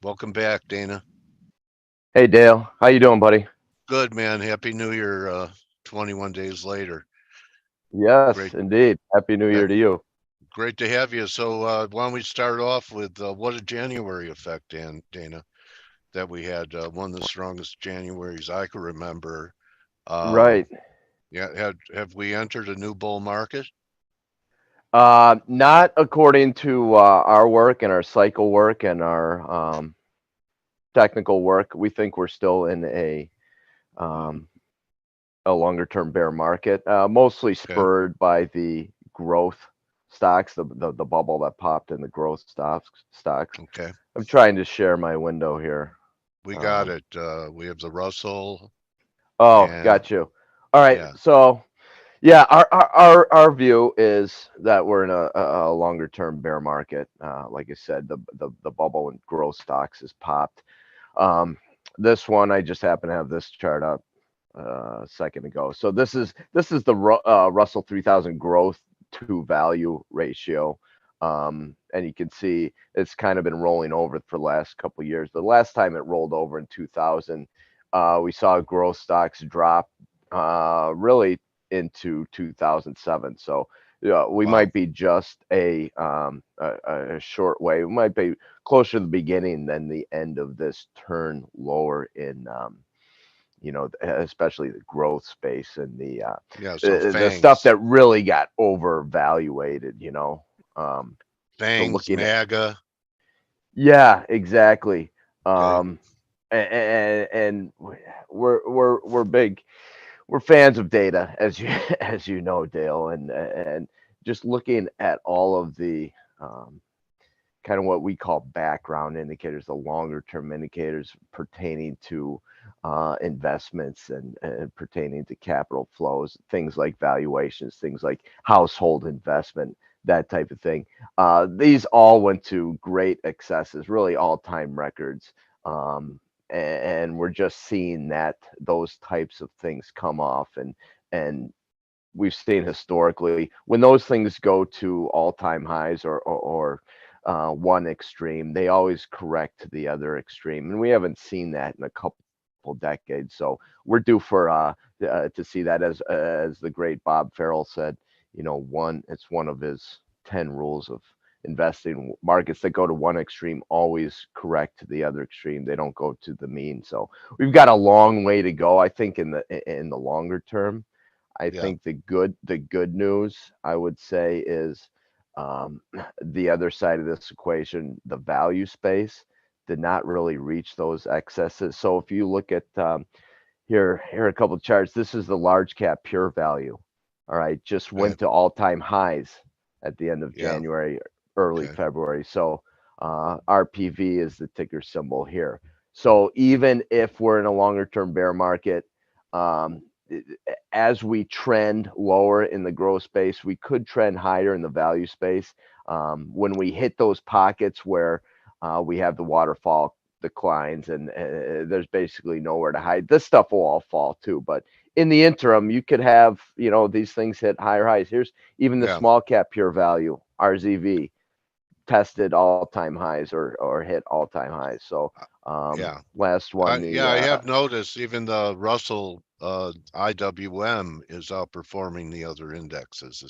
Welcome back, Dana. Hey Dale, how you doing, buddy? Good, man. Happy New Year, 21 days later. Yes, Great, indeed. Happy New yeah, Year to you. great to have you. So, why don't we start off with what a January effect, Dana, that we had one of the strongest Januaries I can remember. Right. Yeah, have we entered a new bull market? Not according to our work and our cycle work and our technical work. We think we're still in um, a longer term bear market, mostly Okay, spurred by the growth stocks, the bubble that popped in the growth stocks. okay, I'm trying to share my window here. we got Um, it. We have the Russell, oh, and got you. All right, yeah, so yeah, our view is that we're in a longer term bear market. Like I said, the bubble and growth stocks has popped. Um, this one, I just happen to have this chart up a second ago. So this is the Russell 3000 growth to value ratio. And you can see it's kind of been rolling over for the last couple of years. The last time it rolled over in 2000, we saw growth stocks drop really into 2007. So we wow, might be just a short way. We might be closer to the beginning than the end of this turn lower in especially the growth space and yeah. So the stuff Fangs, that really got overvaluated. So Fangs, looking at MAGA. yeah, exactly. Okay, Um, and we're big. We're fans of data, as you as you know, Dale, and just looking at all of the um, kind of what we call background indicators, the longer term indicators pertaining to investments and pertaining to capital flows, things like valuations, things like household investment, that type of thing. These all went to great excesses, really all time records. And we're just seeing that those types of things come off and we've seen historically when those things go to all-time highs or one extreme, they always correct to the other extreme, and we haven't seen that in a couple decades. So we're due for to see that as the great Bob Farrell said. It's one of his 10 rules of investing. Markets that go to one extreme always correct to the other extreme. They don't go to the mean. So we've got a long way to go, I think, in the longer term. I yeah. think the good news I would say is um, the other side of this equation, the value space did not really reach those excesses. So if you look at here are a couple of charts. This is the large cap pure value. All right, just Okay, went to all time highs at the end of yeah. January, early Okay. February. So RPV is the ticker symbol here. So even if we're in a longer term bear market, um, as we trend lower in the growth space, we could trend higher in the value space. When we hit those pockets where we have the waterfall declines and there's basically nowhere to hide, this stuff will all fall too. But in the interim, you could have, these things hit higher highs. Here's even the Yeah. small cap pure value, RZV, tested all-time highs or hit all-time highs. So Yeah. last one, Yeah, I have noticed even the Russell IWM is outperforming the other indexes.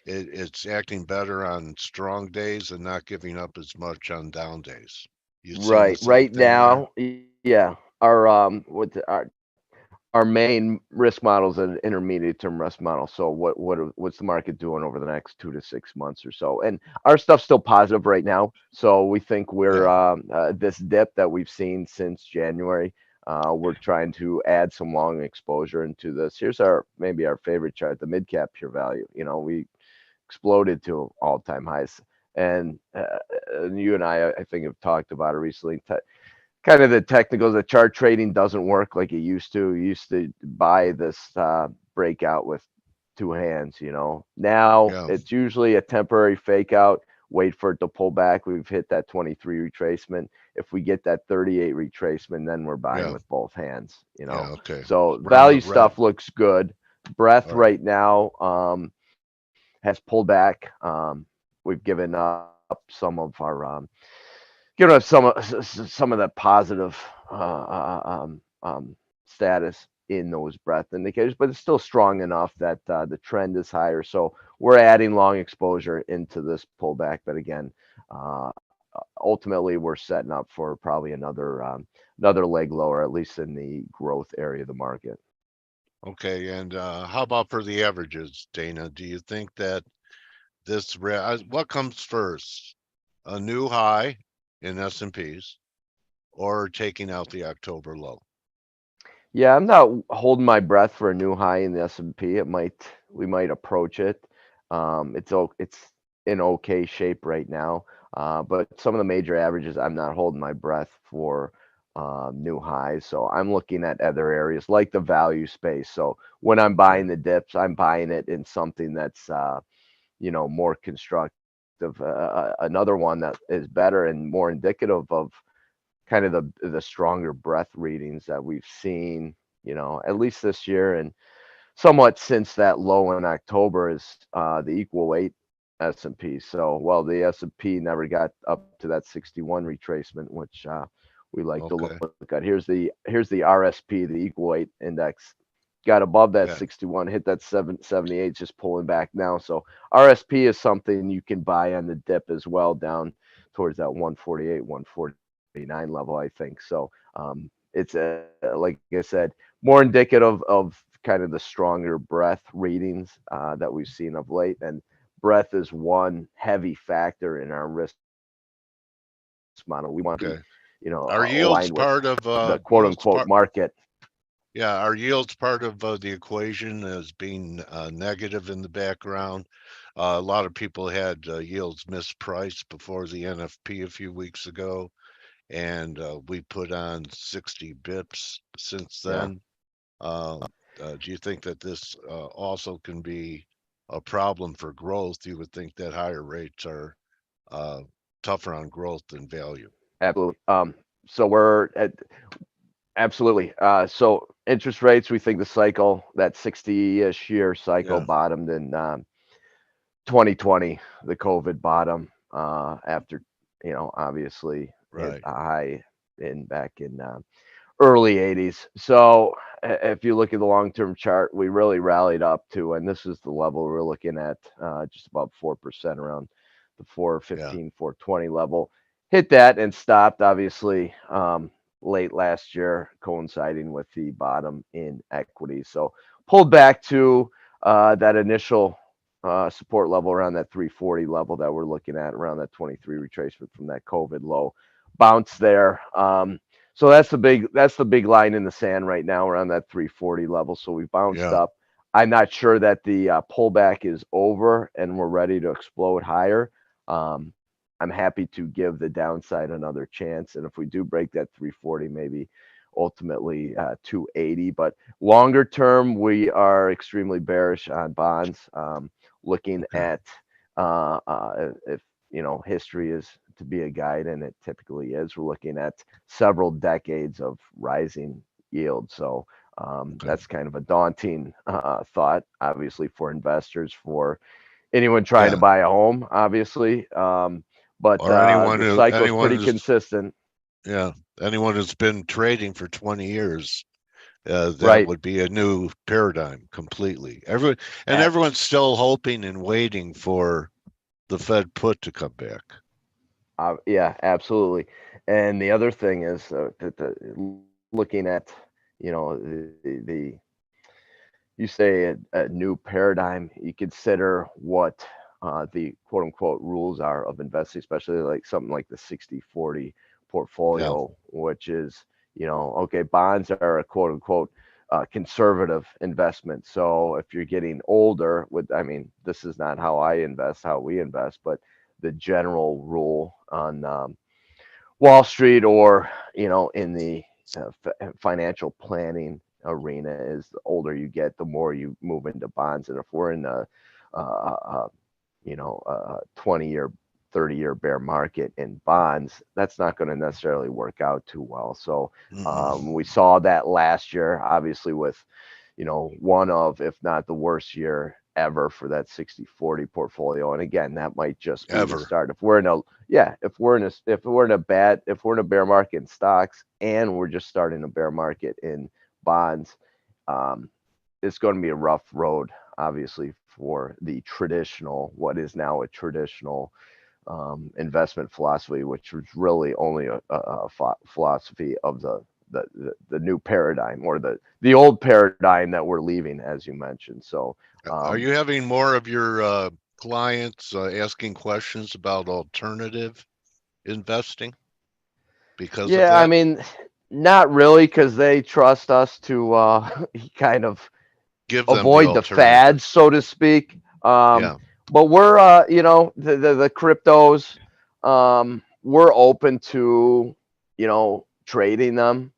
It's acting better on strong days and not giving up as much on down days. You seeing the same right thing there? now, yeah, our main risk model is an intermediate term risk model. So what's the market doing over the next 2 to 6 months or so? And our stuff's still positive right now. So we think we're Yeah. this dip that we've seen since January. We're trying to add some long exposure into this. Here's our maybe our favorite chart, the mid cap pure value. We exploded to all time highs. And you and I think, have talked about it recently. Kind of the technicals, the chart trading doesn't work like it used to. You used to buy this breakout with two hands. Now Yeah. it's usually a temporary fake out. Wait for it to pull back. We've hit that 23 retracement. If we get that 38 retracement, then we're buying Yeah. with both hands. Yeah. Okay. So Round the value red. stuff looks good. Breath All right. right now has pulled back. We've given up some of our giving us some of that positive status in those breadth indicators, but it's still strong enough that the trend is higher. So we're adding long exposure into this pullback. But again, uh, ultimately, we're setting up for probably another leg lower, at least in the growth area of the market. Okay, and how about for the averages, Dana? Do you think that what comes first, a new high in S&Ps or taking out the October low? Yeah, I'm not holding my breath for a new high in the S&P. We might approach it. It's in okay shape right now. But some of the major averages, I'm not holding my breath for new highs. So I'm looking at other areas like the value space. So when I'm Okay, buying the dips, I'm buying it in something that's more constructive. Another one that is better and more indicative of kind of the stronger breath readings that we've seen, at least this year and somewhat since that low in October is the equal weight S&P. So, well, the S&P never got up to that 61 retracement, which we like to look okay, at. Here's the RSP, the equal weight index. Got above that yeah, 61, hit that 778, just pulling back now. So RSP is something you can buy on the dip as well, down towards that 148, 149 level, I think. So it's like I said, more indicative of kind of the stronger breadth readings that we've seen of late. And breadth is one heavy factor in our risk model. We want to be, okay. Are aligned with yields part of the quote unquote market. yeah, are yields part of the equation as being negative in the background? A lot of people had yields mispriced before the NFP a few weeks ago, and we put on 60 bips since Yeah, then. Do you think that this also can be a problem for growth? You would think that higher rates are uh, tougher on growth than value. absolutely. So we're at absolutely. So interest rates, we think the cycle, that 60-ish year cycle Yeah, bottomed in 2020, the COVID bottom, after, obviously hit right. a high in back in early 80s. So if you look at the long-term chart, we really rallied up to, and this is the level we're looking at, just about 4%, around the Yeah, 415, 420 level. Hit that and stopped, obviously, late last year, coinciding with the bottom in equity. So pulled back to that initial support level around that 340 level that we're looking at, around that 23 retracement from that COVID low. Bounce there. So that's the big line in the sand right now, around that 340 level. So we bounced yeah. up. I'm not sure that the pullback is over and we're ready to explode higher. Um, I'm happy to give the downside another chance, and if we do break that 340, maybe ultimately 280. But longer term, we are extremely bearish on bonds. Looking Okay, at if history is to be a guide, and it typically is. We're looking at several decades of rising yield. So okay. that's kind of a daunting thought, obviously, for investors, for anyone trying to Yeah. buy a home, obviously. But Or the cycle is pretty consistent, yeah, anyone who's been trading for 20 years, that right? would be a new paradigm completely. At, Everyone's still hoping and waiting for the Fed put to come back. yeah, absolutely. And the other thing is looking at, the you say a new paradigm, you consider what the quote unquote rules are of investing, especially like something like the 60/40 Yeah, portfolio, which is, okay, bonds are a quote unquote conservative investment. So if you're getting older, I mean, this is not how I invest, how we invest, but the general rule on Wall Street, or in the financial planning arena, is the older you get, the more you move into bonds. And if we're in a 20-year, 30-year bear market in bonds, that's not going to necessarily work out too well. So mm-mm. we saw that last year, obviously, with one of, if not the worst year ever for that 60/40 portfolio. And again, that might just be the ever. start. If we're in a yeah, if we're in a bear market in stocks and we're just starting a bear market in bonds, um, it's going to be a rough road, obviously, for the traditional, what is now a traditional investment philosophy, which was really only a philosophy of the new paradigm, or the old paradigm that we're leaving, as you mentioned. So Are um, you having more of your clients asking questions about alternative investing because of yeah, I that? mean, not really, because they trust us to kind of Give them the avoid the fads, alternatives. so to speak. Yeah. But we're, the cryptos, we're open to, trading them.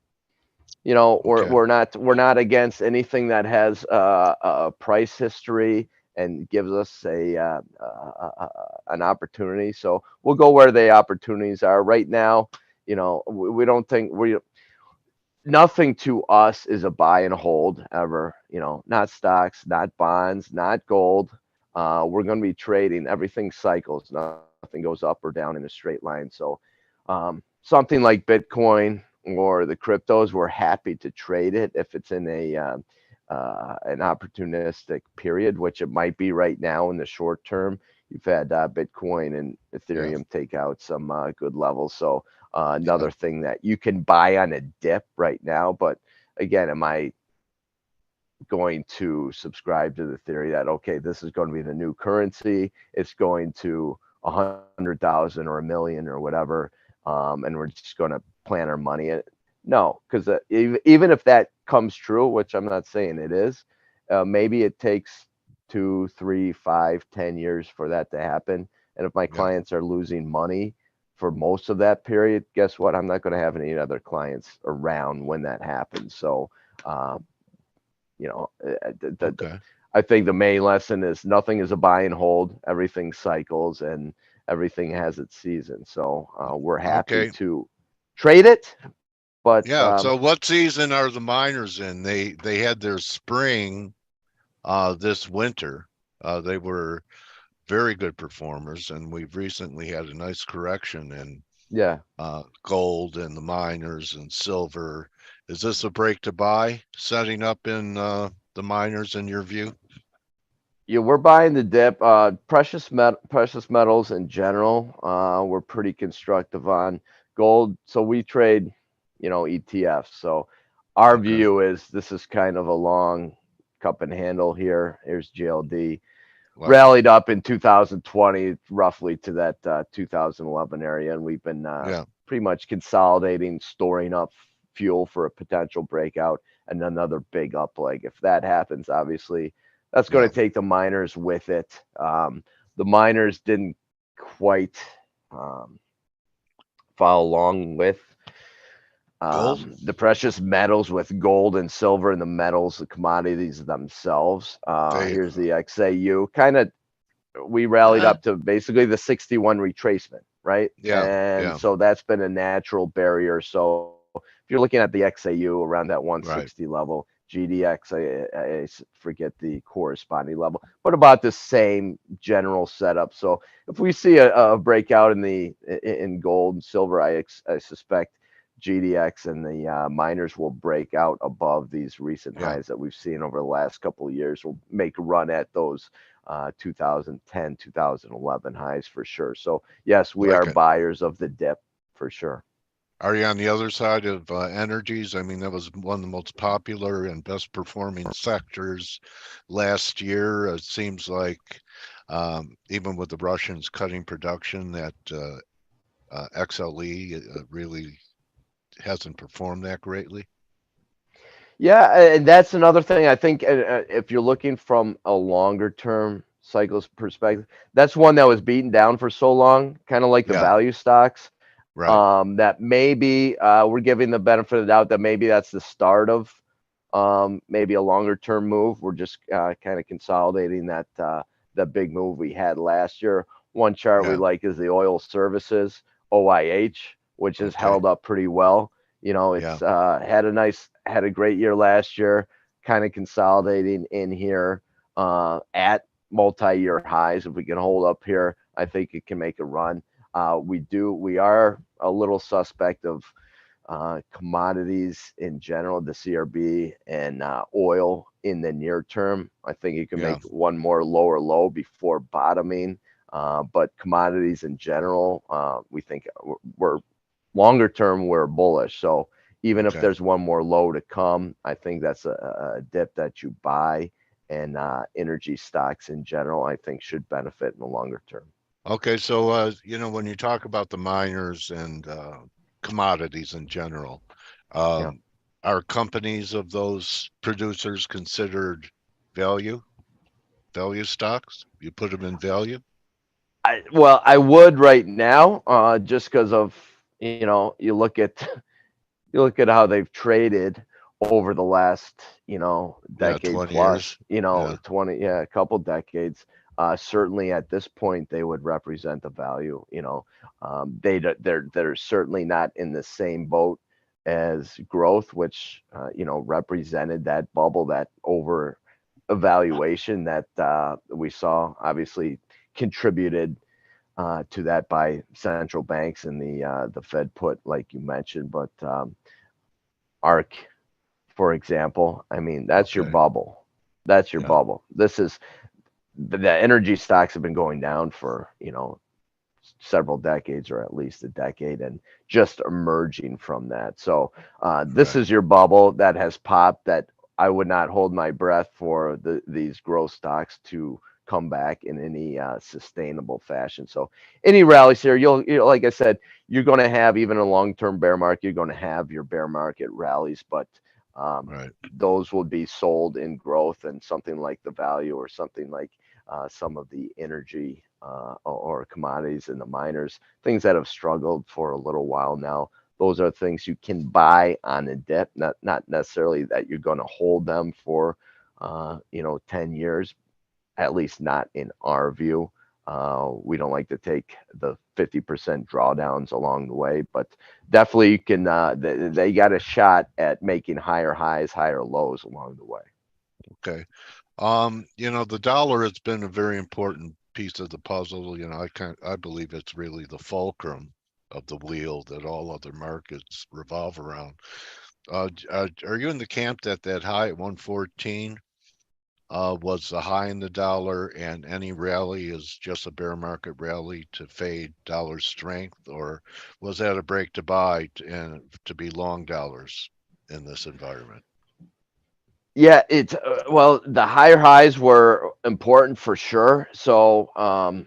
Okay. We're not against anything that has a price history and gives us an opportunity. So we'll go where the opportunities are. Right now, we don't think we nothing to us is a buy and hold ever. Not stocks, not bonds, not gold. We're going to be trading. Everything cycles. Nothing goes up or down in a straight line. So something like Bitcoin or the cryptos, we're happy to trade it if it's in an opportunistic period, which it might be right now in the short term. You've had Bitcoin and Yeah. Ethereum take out some good levels. So Yeah. another thing that you can buy on a dip right now. But again, am I going to subscribe to the theory that, okay, this is going to be the new currency? It's going to 100,000 or a million or whatever, and we're just going to plan our money in it? No, because even if that comes true, which I'm not saying it is, maybe it takes 2, 3, 5, 10 years for that to happen. And if my Yeah. clients are losing money for most of that period, guess what? I'm not going to have any other clients around when that happens. So, um, Okay. I think the main lesson is nothing is a buy and hold. Everything cycles and everything has its season. So we're happy Okay. to trade it, but Yeah. So what season are the miners in? They had their spring this winter. They were very good performers, and we've recently had a nice correction in yeah, gold and the miners and silver. Is this a break to buy setting up in the miners in your view? yeah, we're buying the dip. Precious metals in general, we're pretty constructive on. Gold. So we trade, ETFs. So our Okay. view is this is kind of a long cup and handle here. Here's GLD. Like it. Rallied up in 2020 roughly to that 2011 area, and we've been Yeah. pretty much consolidating, storing up fuel for a potential breakout and another big up leg. If that happens, obviously that's going Yeah. to take the miners with it. The miners didn't quite um, follow along with Gold. the precious metals with gold and silver and the metals, the commodities themselves. They. Here's the XAU. Kind of, we rallied Uh, up to basically the 61 retracement, right? yeah. And Yeah. so that's been a natural barrier. So if you're looking at the XAU around that Right. 160 level, GDX, I forget the corresponding level, but about the same general setup. So if we see a breakout in gold and silver, I suspect GDX and the miners will break out above these recent Yeah. highs that we've seen over the last couple of years. We'll make a run at those 2010, 2011 highs for sure. So yes, we are Like it. buyers of the dip for sure. Are you on the other side of energies? I mean, that was one of the most popular and best performing sectors last year. It seems like even with the Russians cutting production, that XLE really hasn't performed that greatly. Yeah, and that's another thing. I think if you're looking from a longer term cycles perspective, that's one that was beaten down for so long, kind of like the Yeah, value stocks. right. That maybe we're giving the benefit of the doubt that maybe that's the start of maybe a longer term move. We're just kind of consolidating that big move we had last year. One chart we Yeah. like is the oil services OIH, which has Okay. held up pretty well. Yeah. It's had a great year last year, kind of consolidating in here. at multi-year highs. If we can hold up here, I think it can make a run. We are a little suspect of commodities in general, the CRB and oil in the near term. I think you can Yeah. make one more lower low before bottoming. But commodities in general, we think we're longer term, we're bullish. So even if Okay. there's one more low to come, I think that's a dip that you buy. And energy stocks in general, I think, should benefit in the longer term. Okay. So, when you talk about the miners and commodities in general, Yeah. um, are companies of those producers considered value, value stocks? You put them in value? Well, I would right now, just because of you look at how they've traded over the last Yeah, decade 20 plus, years. Yeah. 20, yeah, a couple decades. Certainly at this point they would represent the value. They're certainly not in the same boat as growth, which represented that bubble, that over evaluation that we saw, obviously contributed to that by central banks and the Fed put, like you mentioned. But ARC, for example, I mean, that's your Okay. bubble. That's your Yeah. bubble. This is the energy stocks have been going down for several decades, or at least a decade, and just emerging from that. So this Right. is your bubble that has popped. That I would not hold my breath for these growth stocks to come back in any sustainable fashion. So any rallies here, like I said, you're going to have, even a long-term bear market, you're going to have your bear market rallies, but Right. those will be sold in growth and something like the value, or something like some of the energy or commodities in the miners, things that have struggled for a little while now. Those are things you can buy on a dip, not necessarily that you're going to hold them for 10 years, at least not in our view. We don't like to take the 50% drawdowns along the way, but definitely you can. They got a shot at making higher highs, higher lows along the way. Okay. The dollar has been a very important piece of the puzzle. I believe it's really the fulcrum of the wheel that all other markets revolve around. Are you in the camp that high at 114 was the high in the dollar, and any rally is just a bear market rally to fade dollar strength, or was that a break to buy and to be long dollars in this environment? Yeah, it's well, the higher highs were important for sure. So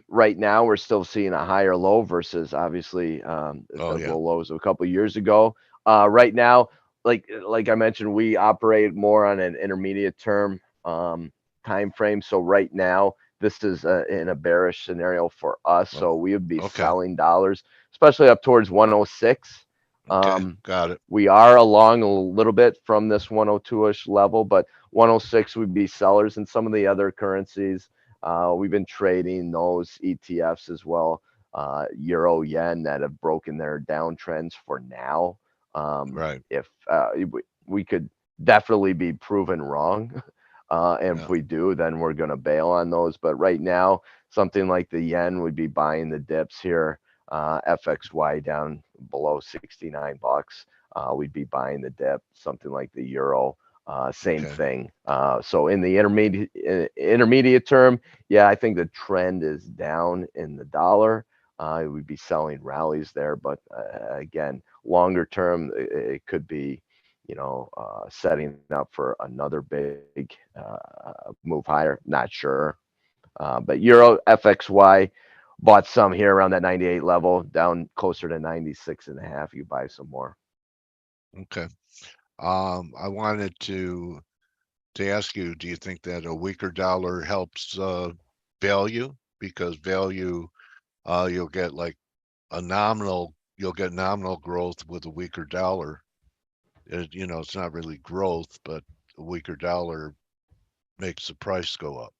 right now we're still seeing a higher low versus obviously Oh the yeah. low lows of a couple of years ago. Right now, like I mentioned, we operate more on an intermediate term time frame. So right now, this is in a bearish scenario for us. Oh, So we would be okay. selling dollars, especially up towards 106. Okay. Um, Got it. we are along a little bit from this 102-ish level, but 106 would be sellers. And some of the other currencies. We've been trading those ETFs as well, euro yen, that have broken their downtrends for now. Right. If we could definitely be proven wrong, and if Yeah. we do, then we're going to bail on those. But right now, something like the yen would be buying the dips here. FXY down below 69 bucks. We'd be buying the dip. Something like the euro, same Okay. thing. So in the intermediate term, yeah, I think the trend is down in the dollar. We'd be selling rallies there, but again, longer term, it could be, setting up for another big move higher. Not sure, but euro FXY bought some here around that 98 level, down closer to 96 and a half. You buy some more. Okay. I wanted to ask you, do you think that a weaker dollar helps value? Because value, you'll get like you'll get nominal growth with a weaker dollar. It's not really growth, but a weaker dollar makes the price go up.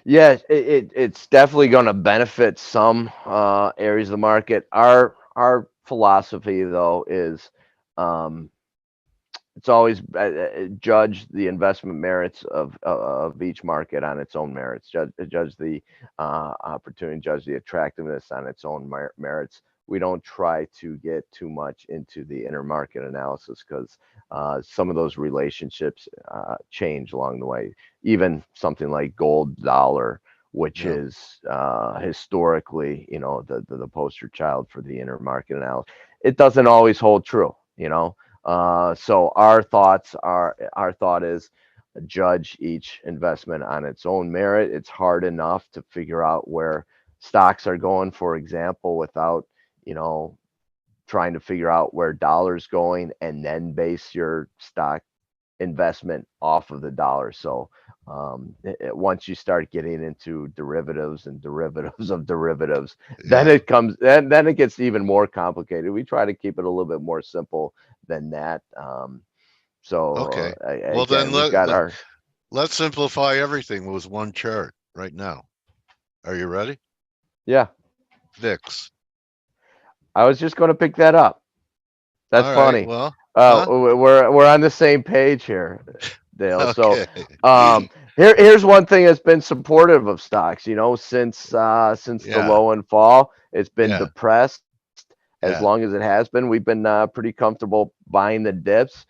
Yeah, it's definitely going to benefit some areas of the market. Our philosophy though is um, it's always judge the investment merits of each market on its own merits. Judge the opportunity, judge the attractiveness on its own merits. We don't try to get too much into the intermarket analysis because some of those relationships change along the way. Even something like gold dollar, which Yeah. is historically, the poster child for the intermarket analysis, it doesn't always hold true. So our thought is judge each investment on its own merit. It's hard enough to figure out where stocks are going, for example, without, you know, trying to figure out where dollars going and then base your stock investment off of the dollar. So once you start getting into derivatives and derivatives of derivatives, then Yeah. it comes then it gets even more complicated. We try to keep it a little bit more simple than that. Okay. Well, then Again, we've got our let's simplify everything with one chart right now. Are you ready? yeah. VIX. I was just going to pick that up. That's All right. funny. Well, huh? We're on the same page here, Dale. So Okay. um, here's one thing that's been supportive of stocks. Since the Yeah. low and fall, it's been Yeah. depressed as Yeah. long as it has been. We've been pretty comfortable buying the dips.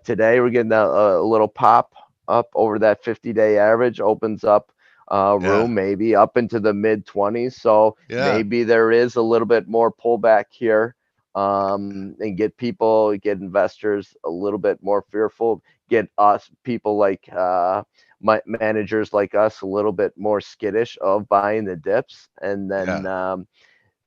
Today we're getting a little pop up over that 50-day average. Opens up Yeah. room maybe up into the mid 20s. So Yeah. maybe there is a little bit more pullback here, and get investors a little bit more fearful, get us people like managers like us a little bit more skittish of buying the dips, and Yeah.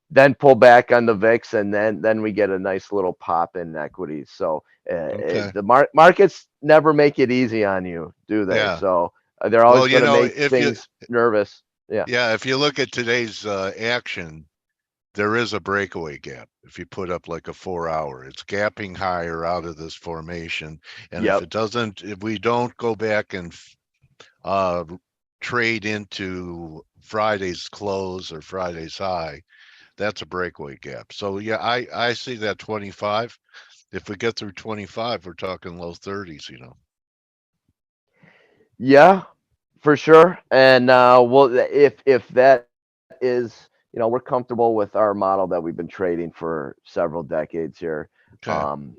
then pull back on the VIX, and then we get a nice little pop in equities. So Okay. markets never make it easy on you, do they? Yeah. So they're Well, always going to make if you, things nervous. Yeah. yeah, if you look at today's action, there is a breakaway gap. If you put up like a 4 hour, it's gapping higher out of this formation. And Yep. if we don't go back and uh, trade into Friday's close or Friday's high, that's a breakaway gap. So yeah, I see that 25. If we get through 25, we're talking low 30s. Yeah, for sure. And well, if that is, we're comfortable with our model that we've been trading for several decades here. Okay. Um,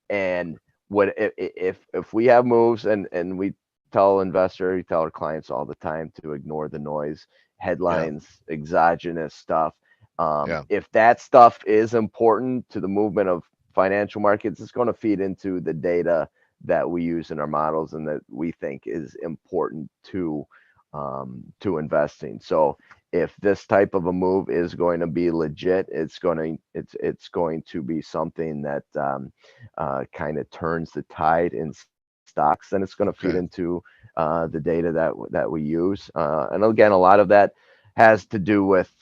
and what if we have moves, and we tell our clients all the time to ignore the noise, Yeah. headlines, exogenous stuff. Yeah. If that stuff is important to the movement of financial markets, it's going to feed into the data that we use in our models and that we think is important to investing. So if this type of a move is going to be legit, it's going to be something that kind of turns the tide in stocks, and it's going to feed Okay. into the data that we use. And again, a lot of that has to do with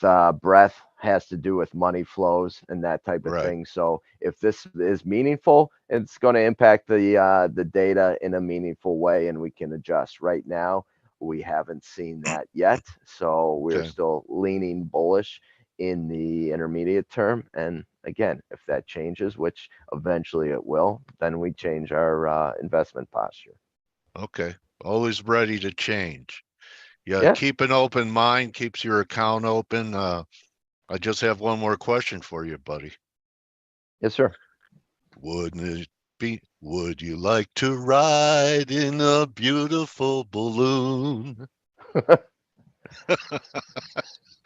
breadth, has to do with money flows and that type of Right. thing. So if this is meaningful, it's going to impact the data in a meaningful way, and we can adjust. Right now, we haven't seen that yet, so we're Okay. still leaning bullish in the intermediate term. And again, if that changes, which eventually it will, then we change our investment posture. Okay. Always ready to change. Yeah. Yeah. Keep an open mind, keeps your account open. I just have one more question for you, buddy. Yes, sir. Would you like to ride in a beautiful balloon?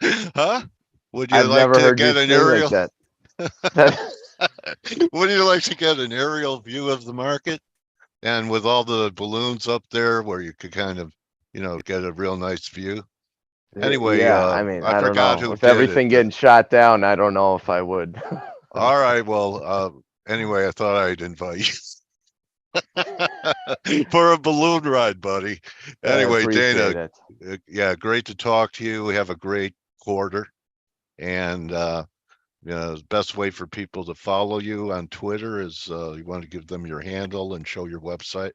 Huh? Would you I've like never to heard you get an sing like aerial? that. Would you like to get an aerial view of the market? And with all the balloons up there where you could kind of, get a real nice view. Anyway, Yeah, I mean, I I don't forgot know. who With did it. everything getting shot down, I don't know if I would. All right. Well, anyway, I thought I'd invite you for a balloon ride, buddy. I Anyway, appreciate Dana, it. yeah, great to talk to you. We have a great quarter. And the best way for people to follow you on Twitter is you want to give them your handle and show your website.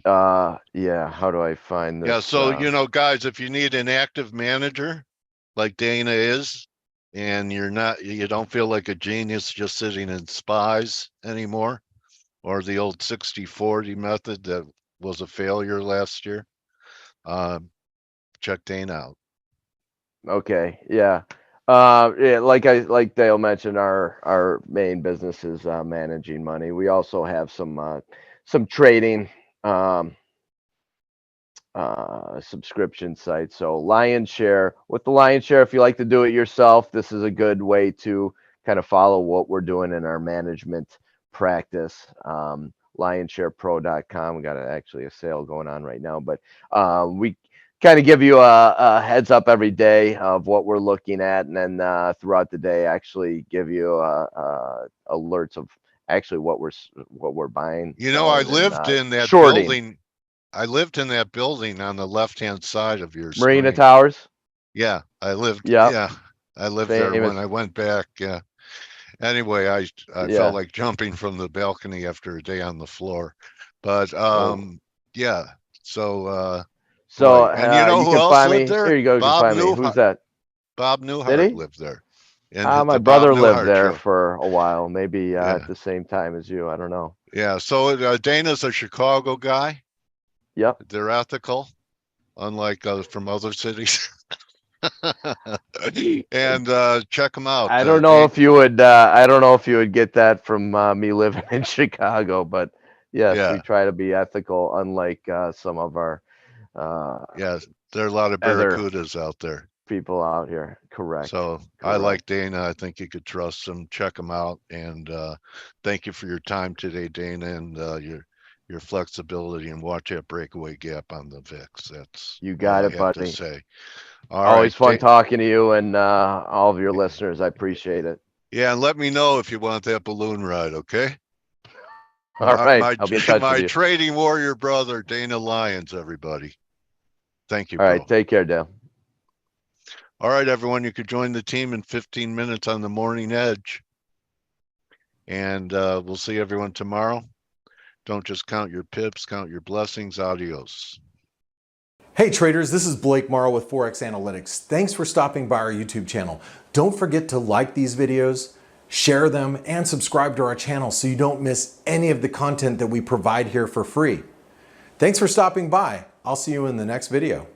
Yeah, how do I find Yeah, this? so guys, if you need an active manager like Dana is, and you don't feel like a genius just sitting in spies anymore, or the old 60/40 method that was a failure last year, check Dana out. Okay, yeah. Yeah, like Dale mentioned, our main business is managing money. We also have some trading subscription sites. So Lion Share, with the Lion Share, if you like to do it yourself, this is a good way to kind of follow what we're doing in our management practice. Lionsharepro.com. We got actually a sale going on right now, but we kind of give you a heads up every day of what we're looking at, and then throughout the day, actually give you alerts of actually what we're buying, You know, I selling, and lived in that shorting. building. I lived in that building on the left-hand side of your Marina screen. Towers. Yeah, Yep, I lived there when famous. I went back. Yeah. Anyway, I felt Yeah. like jumping from the balcony after a day on the floor. But Oh, yeah. So so boy, and you know you who can else find lived me. Here there? you go. You can find me. Who's that? Bob Did Newhart he? lived there in My the Bob brother lived Newhart there show. for a while, maybe at Yeah. the same time as you. I don't know. Yeah. So Dana's a Chicago guy. Yep. They're ethical, unlike from other cities. And check them out. I don't know Dane, if you would. I don't know if you would get that from me living in Chicago, but yes, we yeah, try to be ethical, unlike some of our uh, yeah. There are a lot of other barracudas out there. people out here. Correct. So I Correct. like Dana. I think you could trust him. Check him out. And thank you for your time today, Dana, and your flexibility, and watch that breakaway gap on the VIX. That's You all got I it, have to buddy. say. All right. Always fun talking to you and all of your listeners. I appreciate it. Yeah, and let me know if you want that balloon ride, okay? All My right. my, I'll be in touch with my you. trading warrior brother, Dana Lyons, everybody. Thank you, All right. bro. Take care, Dale. All right, everyone, you could join the team in 15 minutes on the morning edge. And we'll see everyone tomorrow. Don't just count your pips, count your blessings. Adios. Hey traders, this is Blake Morrow with ForexAnalytix. Thanks for stopping by our YouTube channel. Don't forget to like these videos, share them, and subscribe to our channel so you don't miss any of the content that we provide here for free. Thanks for stopping by. I'll see you in the next video.